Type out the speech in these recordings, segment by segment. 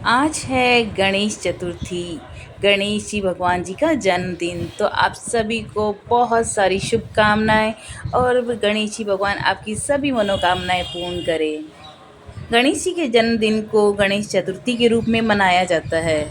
आज है गणेश चतुर्थी। गणेश जी भगवान जी का जन्मदिन। तो आप सभी को बहुत सारी शुभकामनाएं और गणेश जी भगवान आपकी सभी मनोकामनाएं पूर्ण करें। गणेश जी के जन्मदिन को गणेश चतुर्थी के रूप में मनाया जाता है।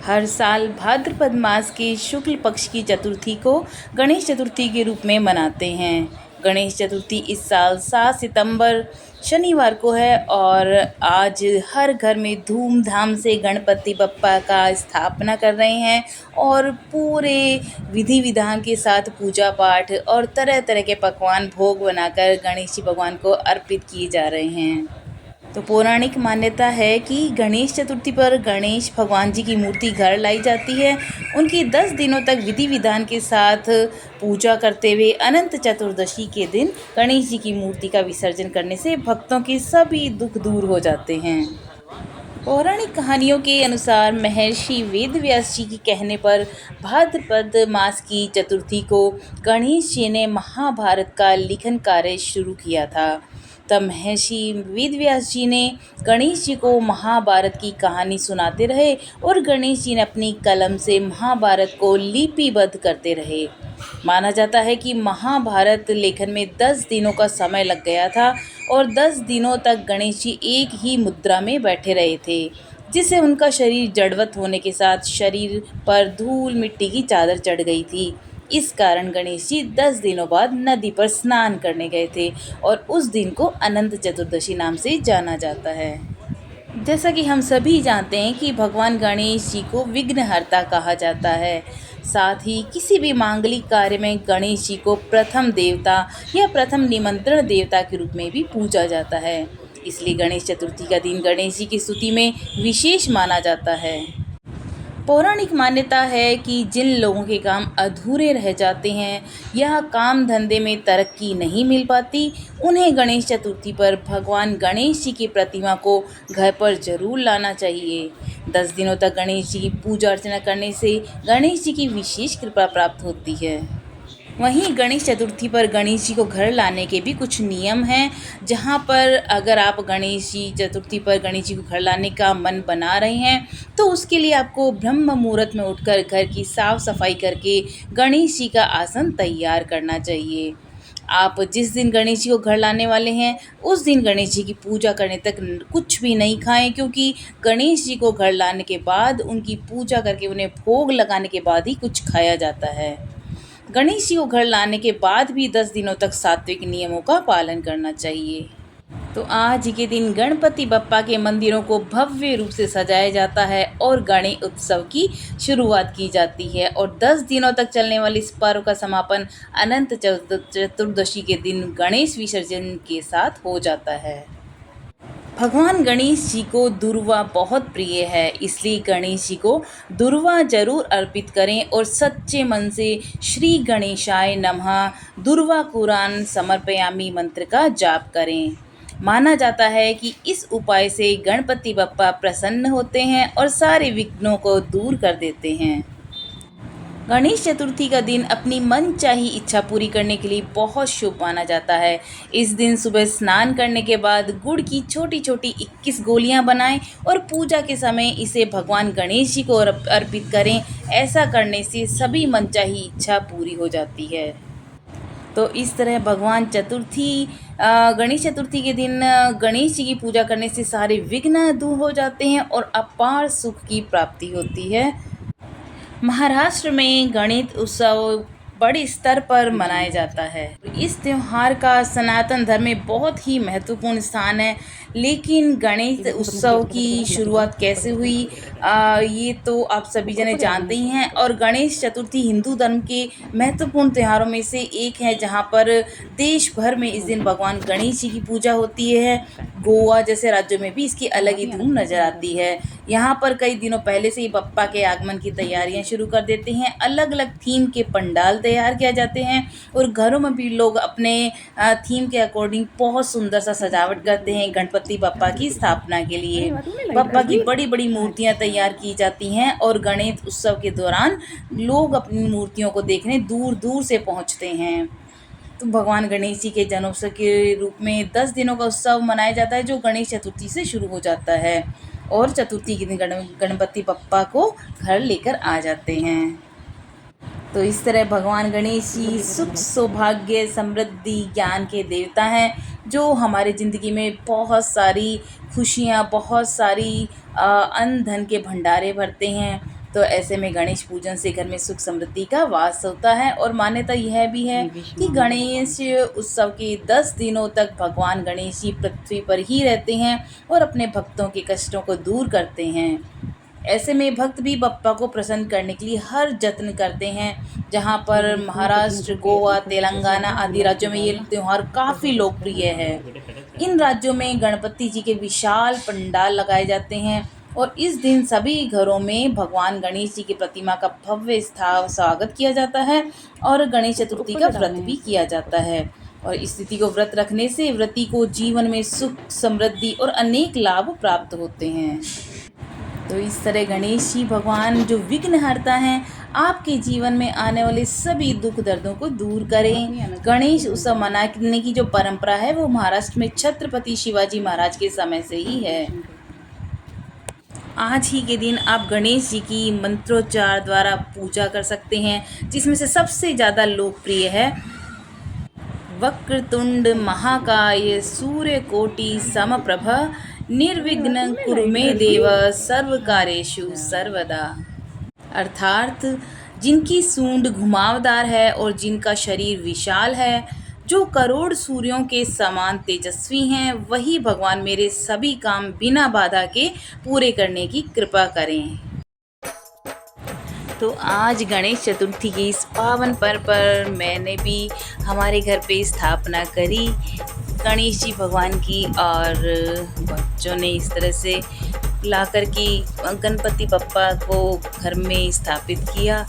हर साल भाद्रपद मास के शुक्ल पक्ष की चतुर्थी को गणेश चतुर्थी के रूप में मनाते हैं। गणेश चतुर्थी इस साल 7 सितंबर शनिवार को है और आज हर घर में धूमधाम से गणपति बप्पा का स्थापना कर रहे हैं और पूरे विधि विधान के साथ पूजा पाठ और तरह तरह के पकवान भोग बनाकर गणेश जी भगवान को अर्पित किए जा रहे हैं। तो पौराणिक मान्यता है कि गणेश चतुर्थी पर गणेश भगवान जी की मूर्ति घर लाई जाती है। उनकी 10 दिनों तक विधि विधान के साथ पूजा करते हुए अनंत चतुर्दशी के दिन गणेश जी की मूर्ति का विसर्जन करने से भक्तों के सभी दुख दूर हो जाते हैं। पौराणिक कहानियों के अनुसार महर्षि वेदव्यास जी के कहने पर भाद्रपद मास की चतुर्थी को गणेश जी ने महाभारत का लिखन कार्य शुरू किया था। तब महर्षि वेदव्यास जी ने गणेश जी को महाभारत की कहानी सुनाते रहे और गणेश जी ने अपनी कलम से महाभारत को लिपिबद्ध करते रहे। माना जाता है कि महाभारत लेखन में 10 दिनों का समय लग गया था और 10 दिनों तक गणेश जी एक ही मुद्रा में बैठे रहे थे, जिससे उनका शरीर जड़वत होने के साथ शरीर पर धूल मिट्टी की चादर चढ़ गई थी। इस कारण गणेश जी 10 दिनों बाद नदी पर स्नान करने गए थे और उस दिन को अनंत चतुर्दशी नाम से जाना जाता है। जैसा कि हम सभी जानते हैं कि भगवान गणेश जी को विघ्नहर्ता कहा जाता है। साथ ही किसी भी मांगलिक कार्य में गणेश जी को प्रथम देवता या प्रथम निमंत्रण देवता के रूप में भी पूजा जाता है। इसलिए गणेश चतुर्थी का दिन गणेश जी की स्तुति में विशेष माना जाता है। पौराणिक मान्यता है कि जिन लोगों के काम अधूरे रह जाते हैं या काम धंधे में तरक्की नहीं मिल पाती, उन्हें गणेश चतुर्थी पर भगवान गणेश जी की प्रतिमा को घर पर जरूर लाना चाहिए। 10 दिनों तक गणेश जी की पूजा अर्चना करने से गणेश जी की विशेष कृपा प्राप्त होती है। वहीं गणेश चतुर्थी पर गणेश जी को घर लाने के भी कुछ नियम हैं, जहां पर अगर आप गणेश जी चतुर्थी पर गणेश जी को घर लाने का मन बना रहे हैं तो उसके लिए आपको ब्रह्म मुहूर्त में उठकर घर की साफ सफाई करके गणेश जी का आसन तैयार करना चाहिए। आप जिस दिन गणेश जी को घर लाने वाले हैं उस दिन गणेश जी की पूजा करने तक कुछ भी नहीं खाएं, क्योंकि गणेश जी को घर लाने के बाद उनकी पूजा करके उन्हें भोग लगाने के बाद ही कुछ खाया जाता है। गणेश जी को घर लाने के बाद भी 10 दिनों तक सात्विक नियमों का पालन करना चाहिए। तो आज के दिन गणपति बप्पा के मंदिरों को भव्य रूप से सजाया जाता है और गणेश उत्सव की शुरुआत की जाती है और 10 दिनों तक चलने वाले इस पर्व का समापन अनंत चतुर्दशी के दिन गणेश विसर्जन के साथ हो जाता है। भगवान गणेश जी को दुर्वा बहुत प्रिय है, इसलिए गणेश जी को दुर्वा जरूर अर्पित करें और सच्चे मन से श्री गणेशाय नमः दुर्वा कुरान समर्पयामि मंत्र का जाप करें। माना जाता है कि इस उपाय से गणपति बप्पा प्रसन्न होते हैं और सारे विघ्नों को दूर कर देते हैं। गणेश चतुर्थी का दिन अपनी मनचाही इच्छा पूरी करने के लिए बहुत शुभ माना जाता है। इस दिन सुबह स्नान करने के बाद गुड़ की छोटी छोटी 21 गोलियां बनाएं और पूजा के समय इसे भगवान गणेश जी को अर्पित करें। ऐसा करने से सभी मनचाही इच्छा पूरी हो जाती है। तो इस तरह भगवान गणेश चतुर्थी के दिन गणेश जी की पूजा करने से सारे विघ्न दूर हो जाते हैं और अपार सुख की प्राप्ति होती है। महाराष्ट्र में गणेश उत्सव बड़े स्तर पर मनाया जाता है। इस त्यौहार का सनातन धर्म में बहुत ही महत्वपूर्ण स्थान है। लेकिन गणेश उत्सव की शुरुआत कैसे हुई, ये तो आप सभी जने जानते ही हैं। और गणेश चतुर्थी हिंदू धर्म के महत्वपूर्ण त्योहारों में से एक है, जहाँ पर देश भर में इस दिन भगवान गणेश जी की पूजा होती है। गोवा जैसे राज्यों में भी इसकी अलग ही धूम नजर आती है। यहाँ पर कई दिनों पहले से ही बप्पा के आगमन की तैयारियां शुरू कर देते हैं। अलग अलग थीम के पंडाल तैयार किया जाते हैं और घरों में भी लोग अपने थीम के अकॉर्डिंग बहुत सुंदर सा सजावट करते हैं गणपति बप्पा की स्थापना के लिए। बप्पा की बड़ी बड़ी मूर्तियां तैयार की जाती हैं और गणेश उत्सव के दौरान लोग अपनी मूर्तियों को देखने दूर दूर से पहुंचते हैं। तो भगवान गणेश जी के जन्मोत्सव के रूप में 10 दिनों का उत्सव मनाया जाता है, जो गणेश चतुर्थी से शुरू हो जाता है और चतुर्थी के दिन गणपति बप्पा को घर लेकर आ जाते हैं। तो इस तरह भगवान गणेश जी सुख, सौभाग्य, समृद्धि, ज्ञान के देवता हैं, जो हमारे ज़िंदगी में बहुत सारी खुशियाँ, बहुत सारी अन्न धन के भंडारे भरते हैं। तो ऐसे में गणेश पूजन से घर में सुख समृद्धि का वास होता है। और मान्यता यह भी है कि गणेश उत्सव के 10 दिनों तक भगवान गणेश जी पृथ्वी पर ही रहते हैं और अपने भक्तों के कष्टों को दूर करते हैं। ऐसे में भक्त भी बप्पा को प्रसन्न करने के लिए हर जत्न करते हैं। जहाँ पर महाराष्ट्र, गोवा, तेलंगाना आदि राज्यों में ये त्यौहार काफ़ी लोकप्रिय है। इन राज्यों में गणपति जी के विशाल पंडाल लगाए जाते हैं और इस दिन सभी घरों में भगवान गणेश जी की प्रतिमा का भव्य स्वागत किया जाता है और गणेश चतुर्थी का व्रत भी किया जाता है। और इस तिथि को व्रत रखने से व्रती को जीवन में सुख, समृद्धि और अनेक लाभ प्राप्त होते हैं। तो इस तरह गणेश जी भगवान जो विघ्नहर्ता हैं, आपके जीवन में आने वाले सभी दुख दर्दों को दूर करें। गणेश उत्सव मनाने की जो परंपरा है वो महाराष्ट्र में छत्रपति शिवाजी महाराज के समय से ही है। आज ही के दिन आप गणेश जी की मंत्रोच्चार द्वारा पूजा कर सकते हैं, जिसमें से सबसे ज़्यादा लोकप्रिय है वक्रतुंड महाकाय सूर्यकोटि समप्रभ निर्विघ्न कुरु मे देव सर्वकार्येषु सर्वदा। अर्थात जिनकी सूंड घुमावदार है और जिनका शरीर विशाल है, जो करोड़ सूर्यों के समान तेजस्वी हैं, वही भगवान मेरे सभी काम बिना बाधा के पूरे करने की कृपा करें। तो आज गणेश चतुर्थी के इस पावन पर्व पर मैंने भी हमारे घर पे स्थापना करी गणेश जी भगवान की, और बच्चों ने इस तरह से ला कर के गणपति बप्पा को घर में स्थापित किया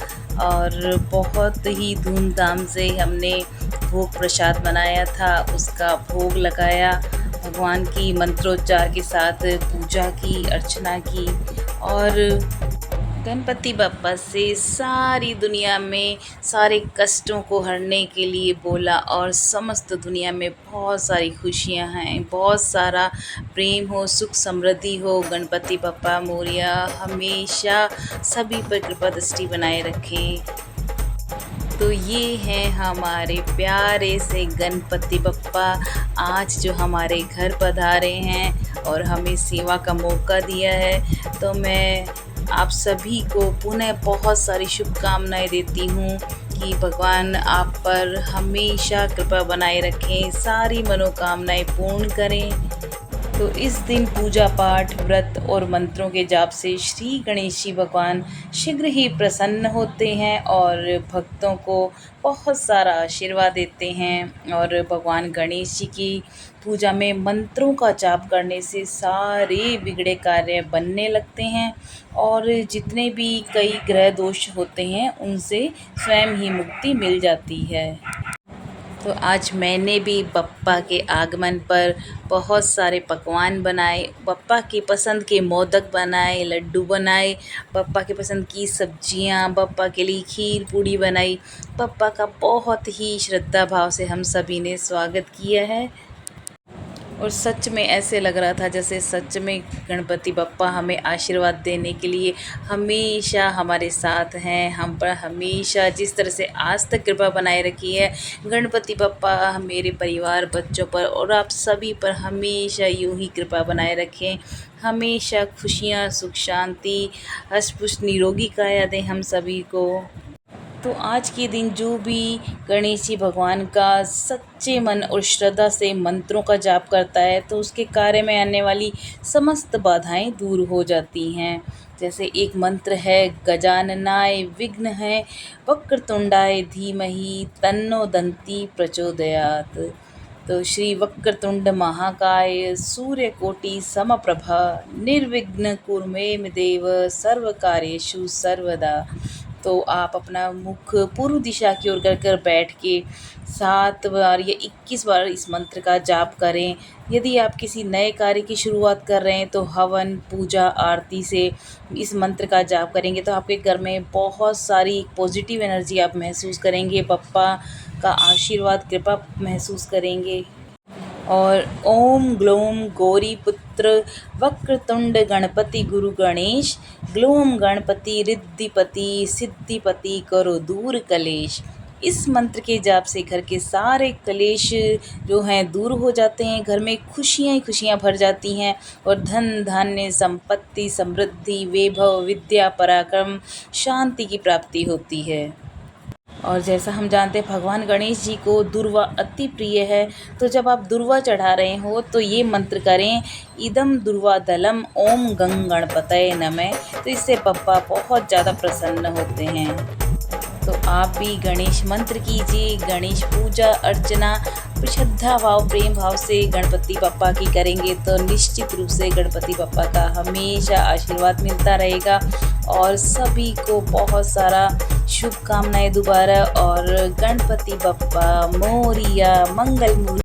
और बहुत ही धूमधाम से हमने भोग प्रसाद बनाया था, उसका भोग लगाया, भगवान की मंत्रोच्चार के साथ पूजा की, अर्चना की और गणपति बप्पा से सारी दुनिया में सारे कष्टों को हरने के लिए बोला और समस्त दुनिया में बहुत सारी खुशियां हैं, बहुत सारा प्रेम हो, सुख समृद्धि हो। गणपति बप्पा मोरिया हमेशा सभी पर कृपा दृष्टि बनाए रखें। तो ये हैं हमारे प्यारे से गणपति बप्पा, आज जो हमारे घर पधारे हैं और हमें सेवा का मौका दिया है। तो मैं आप सभी को पुनः बहुत सारी शुभकामनाएं देती हूँ कि भगवान आप पर हमेशा कृपा बनाए रखें, सारी मनोकामनाएं पूर्ण करें। तो इस दिन पूजा पाठ, व्रत और मंत्रों के जाप से श्री गणेश जी भगवान शीघ्र ही प्रसन्न होते हैं और भक्तों को बहुत सारा आशीर्वाद देते हैं। और भगवान गणेश जी की पूजा में मंत्रों का जाप करने से सारे बिगड़े कार्य बनने लगते हैं और जितने भी कई ग्रह दोष होते हैं उनसे स्वयं ही मुक्ति मिल जाती है। तो आज मैंने भी बप्पा के आगमन पर बहुत सारे पकवान बनाए, बप्पा की पसंद के मोदक बनाए, लड्डू बनाए, बप्पा की पसंद की सब्जियां, बप्पा के लिए खीर पूड़ी बनाई। बप्पा का बहुत ही श्रद्धा भाव से हम सभी ने स्वागत किया है और सच में ऐसे लग रहा था जैसे सच में गणपति बप्पा हमें आशीर्वाद देने के लिए हमेशा हमारे साथ हैं, हम पर हमेशा जिस तरह से आज तक कृपा बनाए रखी है। गणपति बप्पा मेरे परिवार, बच्चों पर और आप सभी पर हमेशा यूं ही कृपा बनाए रखें, हमेशा खुशियाँ, सुख, शांति, हष्ट पुष्ट निरोगी काया दें हम सभी को। तो आज के दिन जो भी गणेश जी भगवान का सच्चे मन और श्रद्धा से मंत्रों का जाप करता है तो उसके कार्य में आने वाली समस्त बाधाएं दूर हो जाती हैं। जैसे एक मंत्र है गजाननाय विघ्न है वक्रतुंडाय धीमहि तन्नो दंती प्रचोदयात्। तो श्री वक्रतुंड महाकाय सूर्यकोटि समप्रभा निर्विघ्न कुरु मे देव सर्वकार्येषु सर्वदा। तो आप अपना मुख पूर्व दिशा की ओर कर बैठ के 7 बार या 21 बार इस मंत्र का जाप करें। यदि आप किसी नए कार्य की शुरुआत कर रहे हैं तो हवन, पूजा, आरती से इस मंत्र का जाप करेंगे तो आपके घर में बहुत सारी पॉजिटिव एनर्जी आप महसूस करेंगे, बप्पा का आशीर्वाद, कृपा महसूस करेंगे। और ओम ग्लोम गौरी पुत्र वक्रतुंड गणपति गुरु गणेश, ग्लोम गणपति रिद्धिपति सिद्धिपति करो दूर कलेश। इस मंत्र के जाप से घर के सारे कलेश जो हैं दूर हो जाते हैं, घर में खुशियाँ ही खुशियाँ भर जाती हैं और धन धान्य संपत्ति समृद्धि वैभव विद्या पराक्रम शांति की प्राप्ति होती है। और जैसा हम जानते हैं भगवान गणेश जी को दुर्वा अति प्रिय है, तो जब आप दुर्वा चढ़ा रहे हो तो ये मंत्र करें, इदम दुर्वा दलम ओम गंग गणपतये नमः। तो इससे पप्पा बहुत ज़्यादा प्रसन्न होते हैं। तो आप भी गणेश मंत्र कीजिए, गणेश पूजा अर्चना श्रद्धा भाव प्रेम भाव से गणपति बप्पा की करेंगे तो निश्चित रूप से गणपति बप्पा का हमेशा आशीर्वाद मिलता रहेगा। और सभी को बहुत सारा शुभकामनाएं दोबारा, और गणपति बप्पा मोरिया मंगल मूर्ति।